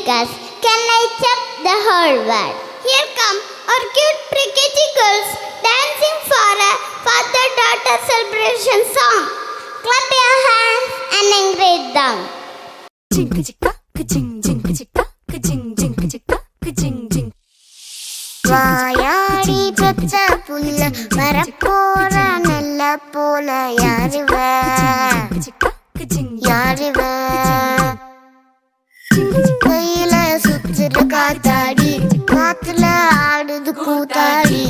us. Can light up the whole world. Here come our cute pre-KG girls dancing for a father-daughter celebration song. Clap your hands and encourage them. வாயாடி பெத்த புள்ள வரப்போற நல்ல போல யாருவ யாருவ கையில சுத்துற காத்தாடி காத்துல ஆடுது கூத்தாடி